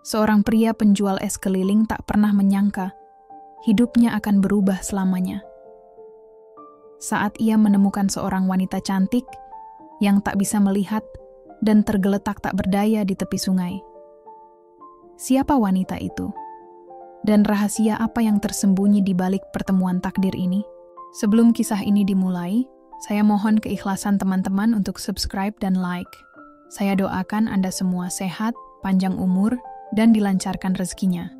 Seorang pria penjual es keliling tak pernah menyangka hidupnya akan berubah selamanya. Saat ia menemukan seorang wanita cantik yang tak bisa melihat dan tergeletak tak berdaya di tepi sungai. Siapa wanita itu? Dan rahasia apa yang tersembunyi di balik pertemuan takdir ini? Sebelum kisah ini dimulai, saya mohon keikhlasan teman-teman untuk subscribe dan like. Saya doakan Anda semua sehat, panjang umur, dan dilancarkan rezekinya.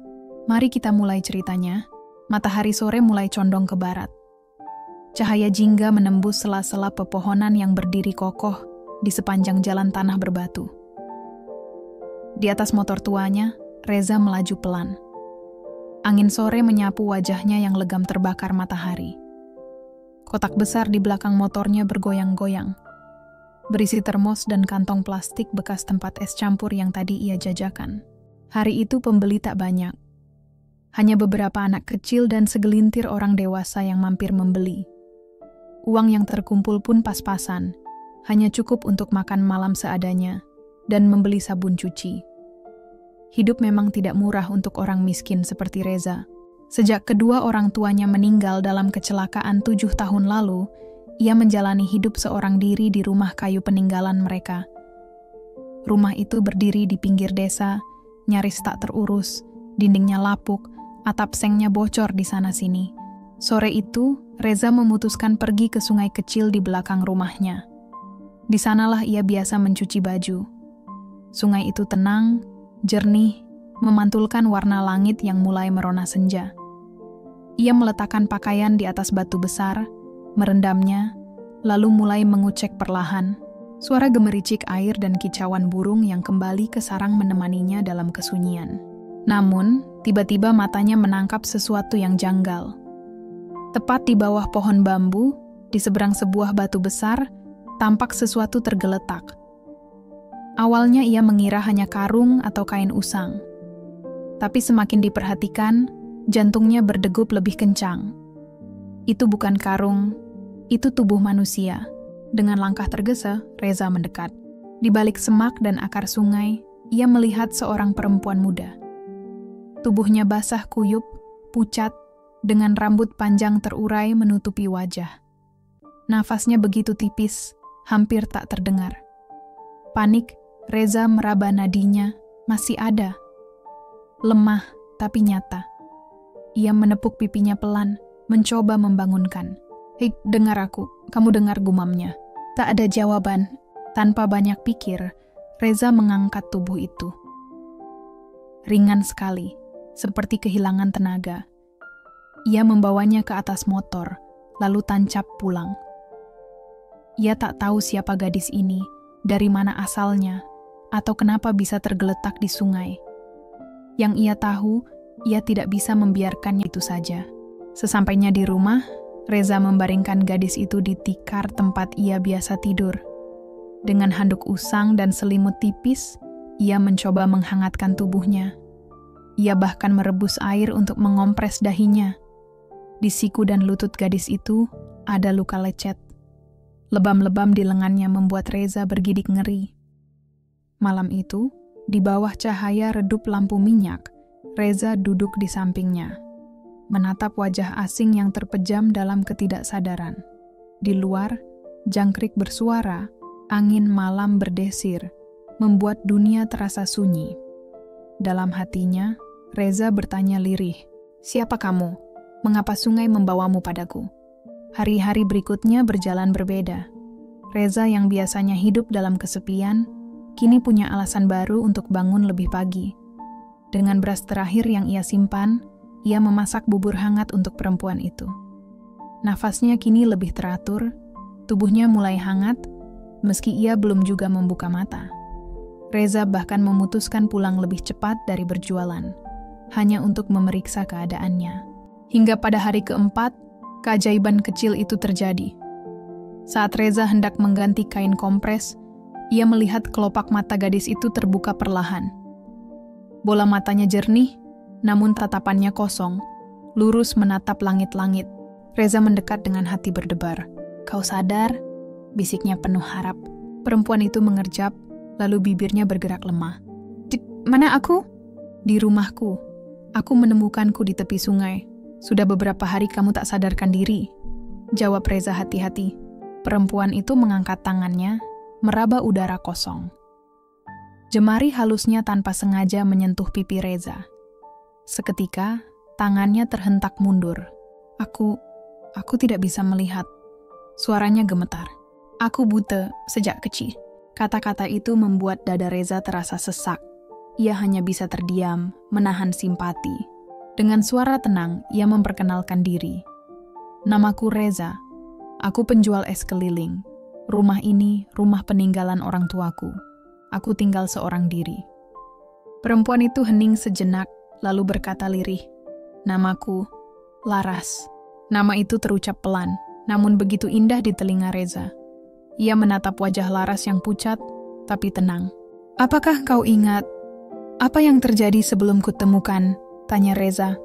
Mari kita mulai ceritanya. Matahari sore mulai condong ke barat. Cahaya jingga menembus sela-sela pepohonan yang berdiri kokoh di sepanjang jalan tanah berbatu. Di atas motor tuanya, Reza melaju pelan. Angin sore menyapu wajahnya yang legam terbakar matahari. Kotak besar di belakang motornya bergoyang-goyang, berisi termos dan kantong plastik bekas tempat es campur yang tadi ia jajakan. Hari itu pembeli tak banyak. Hanya beberapa anak kecil dan segelintir orang dewasa yang mampir membeli. Uang yang terkumpul pun pas-pasan, hanya cukup untuk makan malam seadanya dan membeli sabun cuci. Hidup memang tidak murah untuk orang miskin seperti Reza. Sejak kedua orang tuanya meninggal dalam kecelakaan 7 tahun lalu, ia menjalani hidup seorang diri di rumah kayu peninggalan mereka. Rumah itu berdiri di pinggir desa, nyaris tak terurus, dindingnya lapuk, atap sengnya bocor di sana-sini. Sore itu, Reza memutuskan pergi ke sungai kecil di belakang rumahnya. Di sanalah ia biasa mencuci baju. Sungai itu tenang, jernih, memantulkan warna langit yang mulai merona senja. Ia meletakkan pakaian di atas batu besar, merendamnya, lalu mulai mengucek perlahan. Suara gemericik air dan kicauan burung yang kembali ke sarang menemaninya dalam kesunyian. Namun, tiba-tiba matanya menangkap sesuatu yang janggal. Tepat di bawah pohon bambu, di seberang sebuah batu besar, tampak sesuatu tergeletak. Awalnya ia mengira hanya karung atau kain usang. Tapi semakin diperhatikan, jantungnya berdegup lebih kencang. Itu bukan karung, itu tubuh manusia. Dengan langkah tergesa, Reza mendekat. Di balik semak dan akar sungai, ia melihat seorang perempuan muda. Tubuhnya basah kuyup, pucat, dengan rambut panjang terurai menutupi wajah. Nafasnya begitu tipis, hampir tak terdengar. Panik, Reza meraba nadinya, masih ada. Lemah, tapi nyata. Ia menepuk pipinya pelan, mencoba membangunkan. "Hei, dengar aku," kamu dengar gumamnya. Tak ada jawaban. Tanpa banyak pikir, Reza mengangkat tubuh itu. Ringan sekali, seperti kehilangan tenaga. Ia membawanya ke atas motor, lalu tancap pulang. Ia tak tahu siapa gadis ini, dari mana asalnya, atau kenapa bisa tergeletak di sungai. Yang ia tahu, ia tidak bisa membiarkannya itu saja. Sesampainya di rumah, Reza membaringkan gadis itu di tikar tempat ia biasa tidur. Dengan handuk usang dan selimut tipis, ia mencoba menghangatkan tubuhnya. Ia bahkan merebus air untuk mengompres dahinya. Di siku dan lutut gadis itu ada luka lecet. Lebam-lebam di lengannya membuat Reza bergidik ngeri. Malam itu, di bawah cahaya redup lampu minyak, Reza duduk di sampingnya, menatap wajah asing yang terpejam dalam ketidaksadaran. Di luar, jangkrik bersuara, angin malam berdesir, membuat dunia terasa sunyi. Dalam hatinya, Reza bertanya lirih, "Siapa kamu? Mengapa sungai membawamu padaku?" Hari-hari berikutnya berjalan berbeda. Reza yang biasanya hidup dalam kesepian, kini punya alasan baru untuk bangun lebih pagi. Dengan beras terakhir yang ia simpan, ia memasak bubur hangat untuk perempuan itu. Nafasnya kini lebih teratur, tubuhnya mulai hangat, meski ia belum juga membuka mata. Reza bahkan memutuskan pulang lebih cepat dari berjualan, hanya untuk memeriksa keadaannya. Hingga pada hari keempat, keajaiban kecil itu terjadi. Saat Reza hendak mengganti kain kompres, ia melihat kelopak mata gadis itu terbuka perlahan. Bola matanya jernih, namun tatapannya kosong, lurus menatap langit-langit. Reza mendekat dengan hati berdebar. "Kau sadar?" bisiknya penuh harap. Perempuan itu mengerjap, lalu bibirnya bergerak lemah. "Mana aku?" Di rumahku, aku menemukanku di tepi sungai. Sudah beberapa hari kamu tak sadarkan diri, jawab Reza hati-hati. Perempuan itu mengangkat tangannya, meraba udara kosong. Jemari halusnya tanpa sengaja menyentuh pipi Reza. Seketika, tangannya terhentak mundur. Aku tidak bisa melihat. Suaranya gemetar. Aku buta sejak kecil. Kata-kata itu membuat dada Reza terasa sesak. Ia hanya bisa terdiam, menahan simpati. Dengan suara tenang, ia memperkenalkan diri. Namaku Reza. Aku penjual es keliling. Rumah ini rumah peninggalan orang tuaku. Aku tinggal seorang diri. Perempuan itu hening sejenak, lalu berkata lirih, "Namaku Laras." Nama itu terucap pelan, namun begitu indah di telinga Reza. Ia menatap wajah Laras yang pucat, tapi tenang. "Apakah kau ingat apa yang terjadi sebelum kutemukan?" tanya Reza.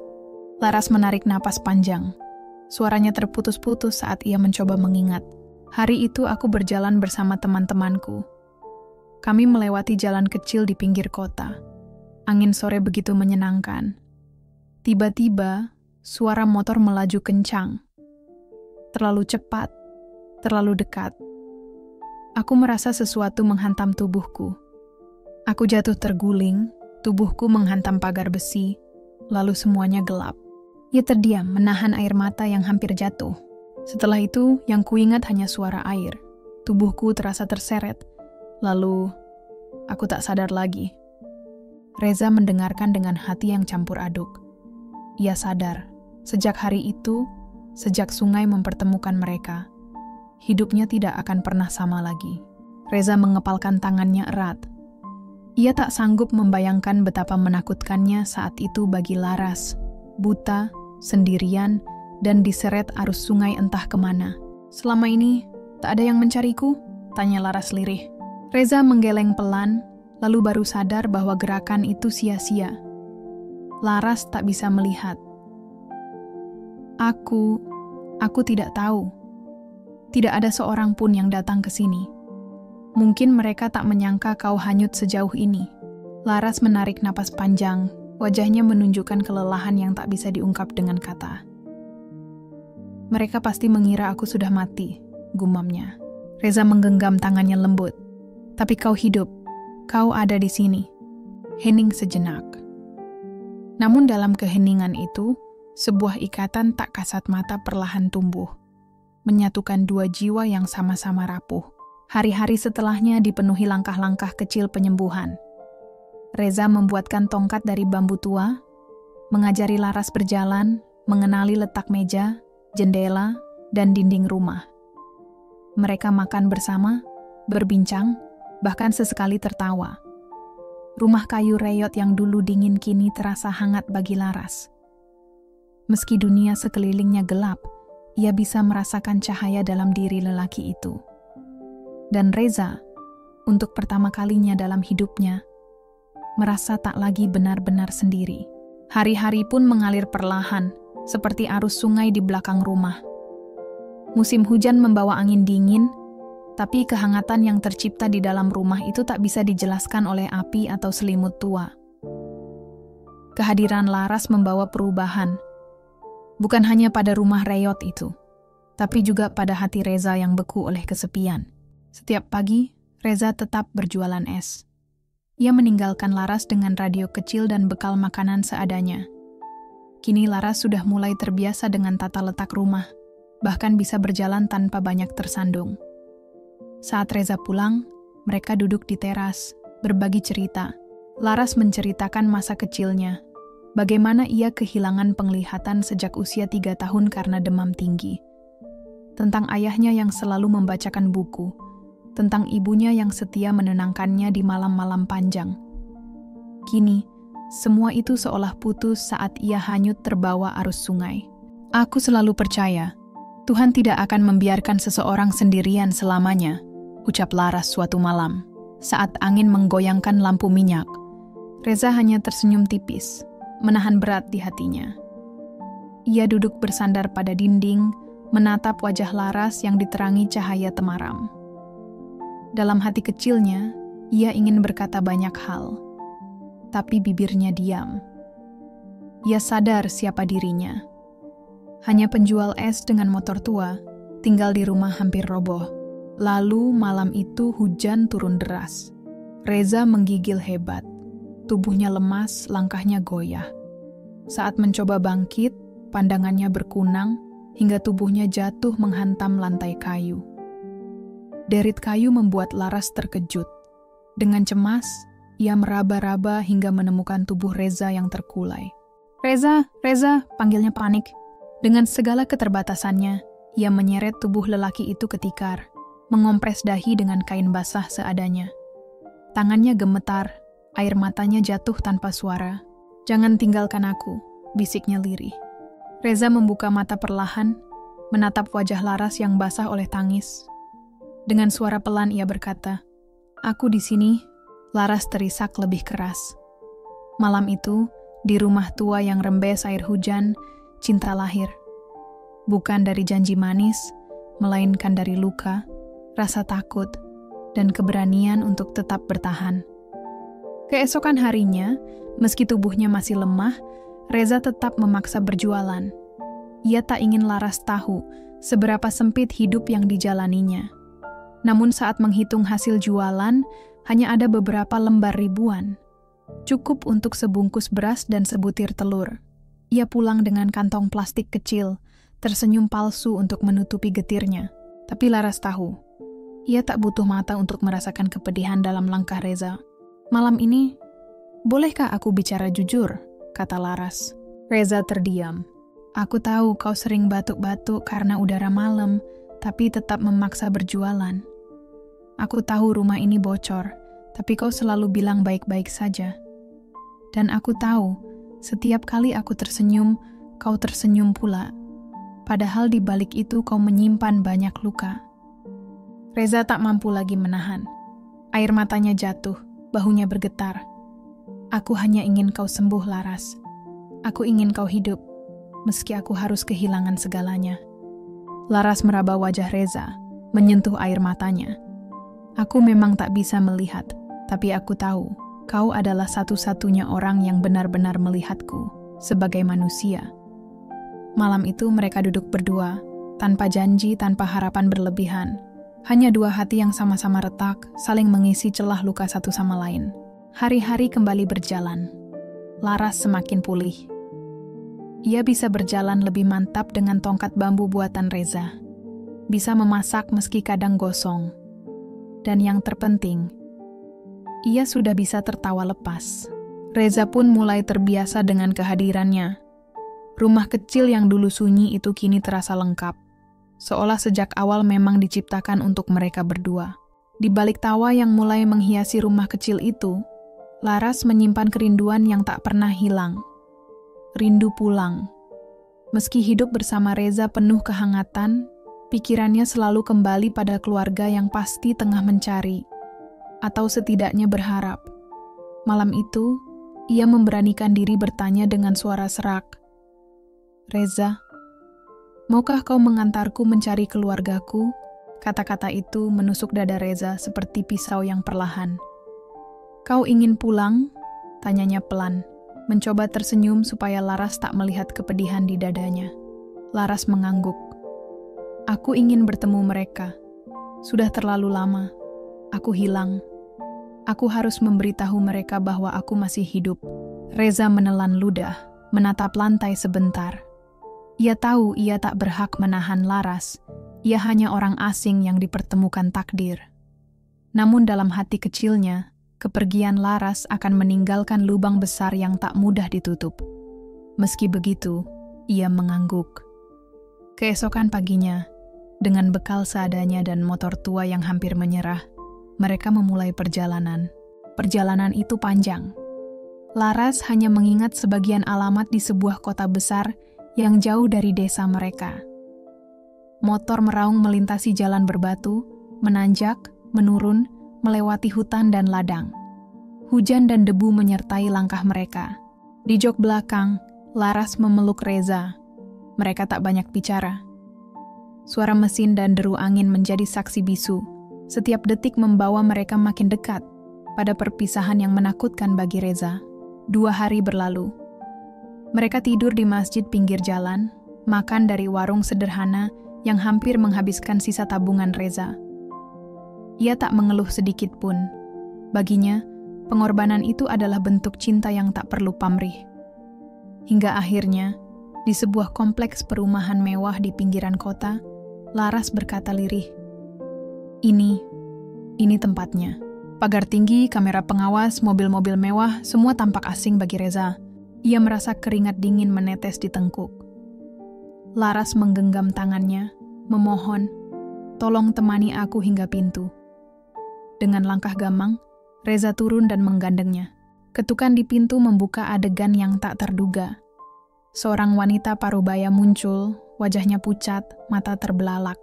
Laras menarik napas panjang. Suaranya terputus-putus saat ia mencoba mengingat. Hari itu aku berjalan bersama teman-temanku. Kami melewati jalan kecil di pinggir kota. Angin sore begitu menyenangkan. Tiba-tiba, suara motor melaju kencang. Terlalu cepat, terlalu dekat. Aku merasa sesuatu menghantam tubuhku. Aku jatuh terguling, tubuhku menghantam pagar besi, lalu semuanya gelap. Ia terdiam, menahan air mata yang hampir jatuh. Setelah itu, yang kuingat hanya suara air. Tubuhku terasa terseret, lalu aku tak sadar lagi. Reza mendengarkan dengan hati yang campur aduk. Ia sadar, sejak hari itu, sejak sungai mempertemukan mereka, hidupnya tidak akan pernah sama lagi. Reza mengepalkan tangannya erat. Ia tak sanggup membayangkan betapa menakutkannya saat itu bagi Laras, buta, sendirian, dan diseret arus sungai entah kemana. "Selama ini, tak ada yang mencariku?" tanya Laras lirih. Reza menggeleng pelan, lalu baru sadar bahwa gerakan itu sia-sia. Laras tak bisa melihat. Aku tidak tahu. Tidak ada seorang pun yang datang ke sini. Mungkin mereka tak menyangka kau hanyut sejauh ini. Laras menarik napas panjang, wajahnya menunjukkan kelelahan yang tak bisa diungkap dengan kata. "Mereka pasti mengira aku sudah mati," gumamnya. Reza menggenggam tangannya lembut. "Tapi kau hidup, kau ada di sini." Hening sejenak. Namun dalam keheningan itu, sebuah ikatan tak kasat mata perlahan tumbuh, menyatukan dua jiwa yang sama-sama rapuh. Hari-hari setelahnya dipenuhi langkah-langkah kecil penyembuhan. Reza membuatkan tongkat dari bambu tua, mengajari Laras berjalan, mengenali letak meja, jendela, dan dinding rumah. Mereka makan bersama, berbincang, bahkan sesekali tertawa. Rumah kayu reyot yang dulu dingin kini terasa hangat bagi Laras. Meski dunia sekelilingnya gelap, ia bisa merasakan cahaya dalam diri lelaki itu. Dan Reza, untuk pertama kalinya dalam hidupnya, merasa tak lagi benar-benar sendiri. Hari-hari pun mengalir perlahan, seperti arus sungai di belakang rumah. Musim hujan membawa angin dingin, tapi kehangatan yang tercipta di dalam rumah itu tak bisa dijelaskan oleh api atau selimut tua. Kehadiran Laras membawa perubahan, bukan hanya pada rumah reyot itu, tapi juga pada hati Reza yang beku oleh kesepian. Setiap pagi, Reza tetap berjualan es. Ia meninggalkan Laras dengan radio kecil dan bekal makanan seadanya. Kini Laras sudah mulai terbiasa dengan tata letak rumah, bahkan bisa berjalan tanpa banyak tersandung. Saat Reza pulang, mereka duduk di teras, berbagi cerita. Laras menceritakan masa kecilnya, bagaimana ia kehilangan penglihatan sejak usia 3 tahun karena demam tinggi. Tentang ayahnya yang selalu membacakan buku, tentang ibunya yang setia menenangkannya di malam-malam panjang. Kini, semua itu seolah putus saat ia hanyut terbawa arus sungai. "Aku selalu percaya, Tuhan tidak akan membiarkan seseorang sendirian selamanya," ucap Laras suatu malam, saat angin menggoyangkan lampu minyak. Reza hanya tersenyum tipis, menahan berat di hatinya. Ia duduk bersandar pada dinding, menatap wajah Laras yang diterangi cahaya temaram. Dalam hati kecilnya, ia ingin berkata banyak hal. tapi bibirnya diam. Ia sadar siapa dirinya. Hanya penjual es dengan motor tua, tinggal di rumah hampir roboh. Lalu malam itu hujan turun deras. Reza menggigil hebat. Tubuhnya lemas, langkahnya goyah. Saat mencoba bangkit, pandangannya berkunang hingga tubuhnya jatuh menghantam lantai kayu. Derit kayu membuat Laras terkejut. Dengan cemas, ia meraba-raba hingga menemukan tubuh Reza yang terkulai. "Reza, Reza," panggilnya panik. Dengan segala keterbatasannya, ia menyeret tubuh lelaki itu ke tikar, mengompres dahi dengan kain basah seadanya. Tangannya gemetar, air matanya jatuh tanpa suara. "Jangan tinggalkan aku," bisiknya lirih. Reza membuka mata perlahan, menatap wajah Laras yang basah oleh tangis. Dengan suara pelan ia berkata, "Aku di sini." Laras terisak lebih keras. Malam itu, di rumah tua yang rembes air hujan, cinta lahir. Bukan dari janji manis, melainkan dari luka, rasa takut, dan keberanian untuk tetap bertahan. Keesokan harinya, meski tubuhnya masih lemah, Reza tetap memaksa berjualan. Ia tak ingin Laras tahu seberapa sempit hidup yang dijalaninya. Namun saat menghitung hasil jualan, hanya ada beberapa lembar ribuan. Cukup untuk sebungkus beras dan sebutir telur. Ia pulang dengan kantong plastik kecil, tersenyum palsu untuk menutupi getirnya. Tapi Laras tahu, ia tak butuh mata untuk merasakan kepedihan dalam langkah Reza. "Malam ini, bolehkah aku bicara jujur?" kata Laras. Reza terdiam. "Aku tahu kau sering batuk-batuk karena udara malam, tapi tetap memaksa berjualan. Aku tahu rumah ini bocor, tapi kau selalu bilang baik-baik saja. Dan aku tahu, setiap kali aku tersenyum, kau tersenyum pula. Padahal di balik itu kau menyimpan banyak luka." Reza tak mampu lagi menahan. Air matanya jatuh, bahunya bergetar. "Aku hanya ingin kau sembuh, Laras. Aku ingin kau hidup, meski aku harus kehilangan segalanya." Laras meraba wajah Reza, menyentuh air matanya. "Aku memang tak bisa melihat, tapi aku tahu kau adalah satu-satunya orang yang benar-benar melihatku sebagai manusia." Malam itu mereka duduk berdua, tanpa janji, tanpa harapan berlebihan. Hanya dua hati yang sama-sama retak, saling mengisi celah luka satu sama lain. Hari-hari kembali berjalan. Laras semakin pulih. Ia bisa berjalan lebih mantap dengan tongkat bambu buatan Reza. Bisa memasak meski kadang gosong. Dan yang terpenting, ia sudah bisa tertawa lepas. Reza pun mulai terbiasa dengan kehadirannya. Rumah kecil yang dulu sunyi itu kini terasa lengkap. Seolah sejak awal memang diciptakan untuk mereka berdua. Di balik tawa yang mulai menghiasi rumah kecil itu, Laras menyimpan kerinduan yang tak pernah hilang. Rindu pulang. Meski hidup bersama Reza penuh kehangatan, pikirannya selalu kembali pada keluarga yang pasti tengah mencari, atau setidaknya berharap. Malam itu, ia memberanikan diri bertanya dengan suara serak, "Reza, maukah kau mengantarku mencari keluargaku?" Kata-kata itu menusuk dada Reza seperti pisau yang perlahan. "Kau ingin pulang?" tanyanya pelan, mencoba tersenyum supaya Laras tak melihat kepedihan di dadanya. Laras mengangguk. "Aku ingin bertemu mereka. Sudah terlalu lama. Aku hilang. Aku harus memberitahu mereka bahwa aku masih hidup." Reza menelan ludah, menatap lantai sebentar. Ia tahu ia tak berhak menahan Laras. Ia hanya orang asing yang dipertemukan takdir. Namun dalam hati kecilnya, kepergian Laras akan meninggalkan lubang besar yang tak mudah ditutup. Meski begitu, ia mengangguk. Keesokan paginya, dengan bekal seadanya dan motor tua yang hampir menyerah, mereka memulai perjalanan. Perjalanan itu panjang. Laras hanya mengingat sebagian alamat di sebuah kota besar yang jauh dari desa mereka. Motor meraung melintasi jalan berbatu, menanjak, menurun, melewati hutan dan ladang. Hujan dan debu menyertai langkah mereka. Di jok belakang, Laras memeluk Reza. Mereka tak banyak bicara. Suara mesin dan deru angin menjadi saksi bisu. Setiap detik membawa mereka makin dekat pada perpisahan yang menakutkan bagi Reza. 2 hari berlalu. Mereka tidur di masjid pinggir jalan, makan dari warung sederhana yang hampir menghabiskan sisa tabungan Reza. Ia tak mengeluh sedikit pun. Baginya, pengorbanan itu adalah bentuk cinta yang tak perlu pamrih. Hingga akhirnya, di sebuah kompleks perumahan mewah di pinggiran kota, Laras berkata lirih, Ini tempatnya. Pagar tinggi, kamera pengawas, mobil-mobil mewah, semua tampak asing bagi Reza. Ia merasa keringat dingin menetes di tengkuk. Laras menggenggam tangannya, memohon, tolong temani aku hingga pintu. Dengan langkah gamang, Reza turun dan menggandengnya. Ketukan di pintu membuka adegan yang tak terduga. Seorang wanita parubaya muncul, wajahnya pucat, mata terbelalak.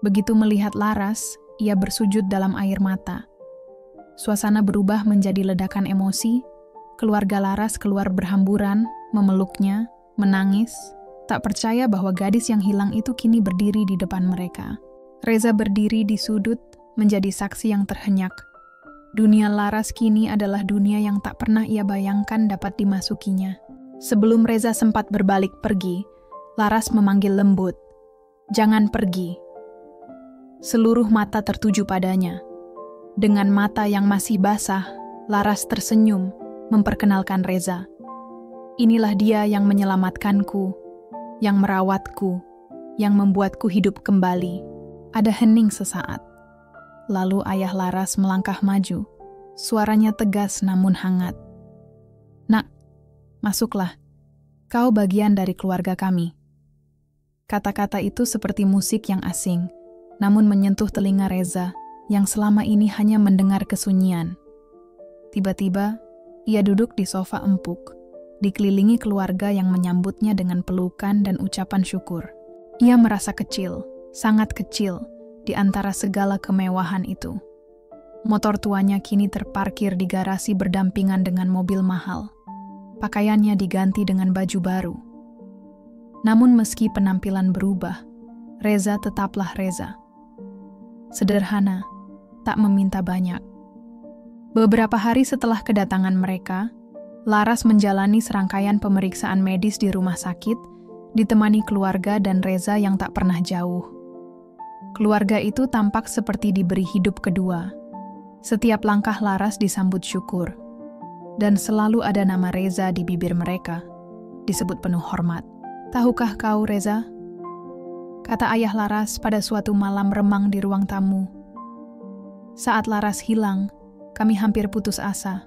Begitu melihat Laras, ia bersujud dalam air mata. Suasana berubah menjadi ledakan emosi. Keluarga Laras keluar berhamburan, memeluknya, menangis, tak percaya bahwa gadis yang hilang itu kini berdiri di depan mereka. Reza berdiri di sudut, menjadi saksi yang terhenyak. Dunia Laras kini adalah dunia yang tak pernah ia bayangkan dapat dimasukinya. Sebelum Reza sempat berbalik pergi, Laras memanggil lembut, "Jangan pergi." Seluruh mata tertuju padanya. Dengan mata yang masih basah, Laras tersenyum, memperkenalkan Reza. Inilah dia yang menyelamatkanku, yang merawatku, yang membuatku hidup kembali. Ada hening sesaat. Lalu ayah Laras melangkah maju. Suaranya tegas namun hangat. "Nak, masuklah. Kau bagian dari keluarga kami." Kata-kata itu seperti musik yang asing, namun menyentuh telinga Reza yang selama ini hanya mendengar kesunyian. Tiba-tiba, ia duduk di sofa empuk, dikelilingi keluarga yang menyambutnya dengan pelukan dan ucapan syukur. Ia merasa kecil, sangat kecil, di antara segala kemewahan itu. Motor tuanya kini terparkir di garasi berdampingan dengan mobil mahal. Pakaiannya diganti dengan baju baru. Namun meski penampilan berubah, Reza tetaplah Reza. Sederhana, tak meminta banyak. Beberapa hari setelah kedatangan mereka, Laras menjalani serangkaian pemeriksaan medis di rumah sakit, ditemani keluarga dan Reza yang tak pernah jauh. Keluarga itu tampak seperti diberi hidup kedua. Setiap langkah Laras disambut syukur, dan selalu ada nama Reza di bibir mereka, disebut penuh hormat. "Tahukah kau, Reza?" kata ayah Laras pada suatu malam remang di ruang tamu. "Saat Laras hilang, kami hampir putus asa.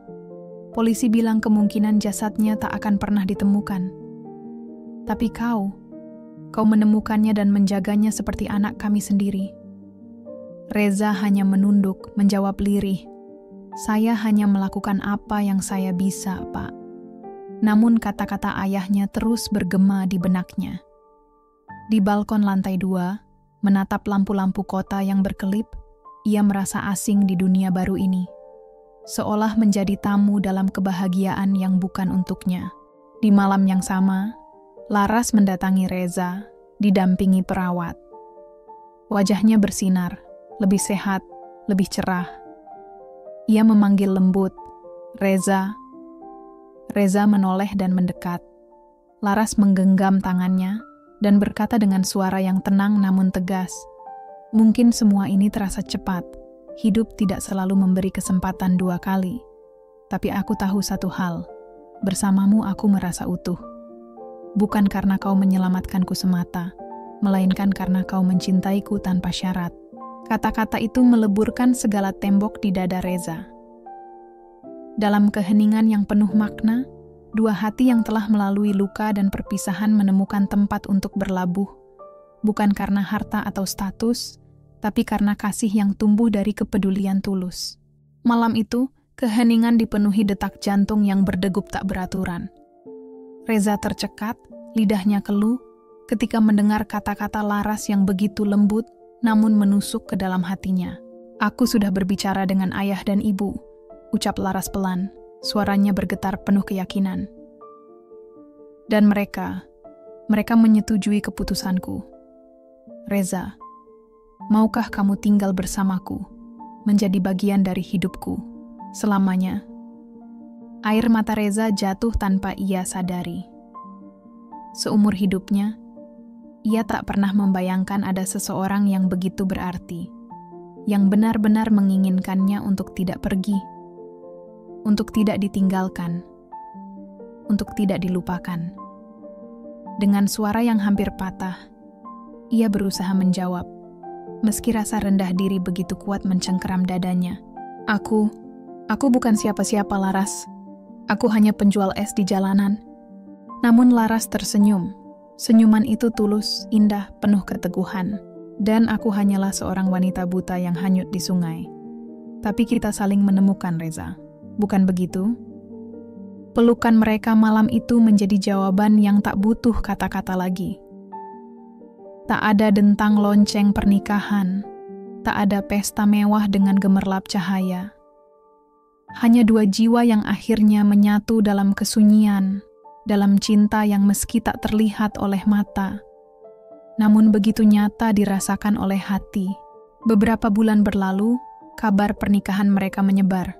Polisi bilang kemungkinan jasadnya tak akan pernah ditemukan. Tapi kau menemukannya dan menjaganya seperti anak kami sendiri." Reza hanya menunduk, menjawab lirih, "Saya hanya melakukan apa yang saya bisa, Pak." Namun kata-kata ayahnya terus bergema di benaknya. Di balkon lantai 2, menatap lampu-lampu kota yang berkelip, ia merasa asing di dunia baru ini. Seolah menjadi tamu dalam kebahagiaan yang bukan untuknya. Di malam yang sama, Laras mendatangi Reza, didampingi perawat. Wajahnya bersinar, lebih sehat, lebih cerah. Ia memanggil lembut, "Reza." Reza menoleh dan mendekat. Laras menggenggam tangannya dan berkata dengan suara yang tenang namun tegas, "Mungkin semua ini terasa cepat. Hidup tidak selalu memberi kesempatan 2 kali. Tapi aku tahu satu hal, bersamamu aku merasa utuh. Bukan karena kau menyelamatkanku semata, melainkan karena kau mencintaiku tanpa syarat." Kata-kata itu meleburkan segala tembok di dada Reza. Dalam keheningan yang penuh makna, 2 hati yang telah melalui luka dan perpisahan menemukan tempat untuk berlabuh, bukan karena harta atau status, tapi karena kasih yang tumbuh dari kepedulian tulus. Malam itu, keheningan dipenuhi detak jantung yang berdegup tak beraturan. Reza tercekat, lidahnya keluh, ketika mendengar kata-kata Laras yang begitu lembut, namun menusuk ke dalam hatinya. "Aku sudah berbicara dengan ayah dan ibu," ucap Laras pelan, suaranya bergetar penuh keyakinan. "Dan mereka menyetujui keputusanku. Reza, maukah kamu tinggal bersamaku, menjadi bagian dari hidupku, selamanya?" Air mata Reza jatuh tanpa ia sadari. Seumur hidupnya, ia tak pernah membayangkan ada seseorang yang begitu berarti, yang benar-benar menginginkannya untuk tidak pergi, untuk tidak ditinggalkan, untuk tidak dilupakan. Dengan suara yang hampir patah, ia berusaha menjawab, meski rasa rendah diri begitu kuat mencengkeram dadanya. Aku bukan siapa-siapa, Laras. Aku hanya penjual es di jalanan. Namun Laras tersenyum. Senyuman itu tulus, indah, penuh keteguhan. Dan aku hanyalah seorang wanita buta yang hanyut di sungai. Tapi kita saling menemukan, Reza. Bukan begitu? Pelukan mereka malam itu menjadi jawaban yang tak butuh kata-kata lagi. Tak ada dentang lonceng pernikahan. Tak ada pesta mewah dengan gemerlap cahaya. Hanya dua jiwa yang akhirnya menyatu dalam kesunyian, dalam cinta yang meski tak terlihat oleh mata, namun begitu nyata dirasakan oleh hati. Beberapa bulan berlalu, kabar pernikahan mereka menyebar.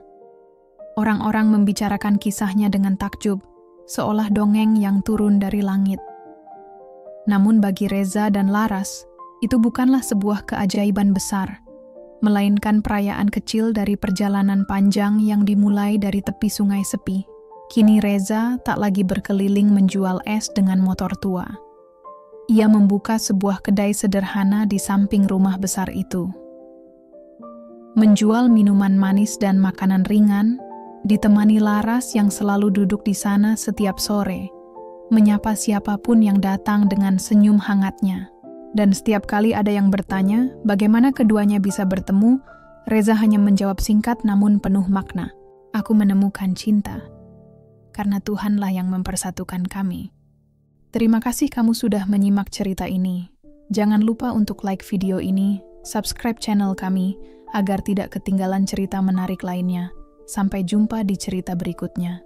Orang-orang membicarakan kisahnya dengan takjub, seolah dongeng yang turun dari langit. Namun bagi Reza dan Laras, itu bukanlah sebuah keajaiban besar, melainkan perayaan kecil dari perjalanan panjang yang dimulai dari tepi sungai sepi. Kini Reza tak lagi berkeliling menjual es dengan motor tua. Ia membuka sebuah kedai sederhana di samping rumah besar itu. Menjual minuman manis dan makanan ringan, ditemani Laras yang selalu duduk di sana setiap sore, menyapa siapapun yang datang dengan senyum hangatnya. Dan setiap kali ada yang bertanya bagaimana keduanya bisa bertemu, Reza hanya menjawab singkat namun penuh makna. Aku menemukan cinta, karena Tuhanlah yang mempersatukan kami. Terima kasih kamu sudah menyimak cerita ini. Jangan lupa untuk like video ini, subscribe channel kami, agar tidak ketinggalan cerita menarik lainnya. Sampai jumpa di cerita berikutnya.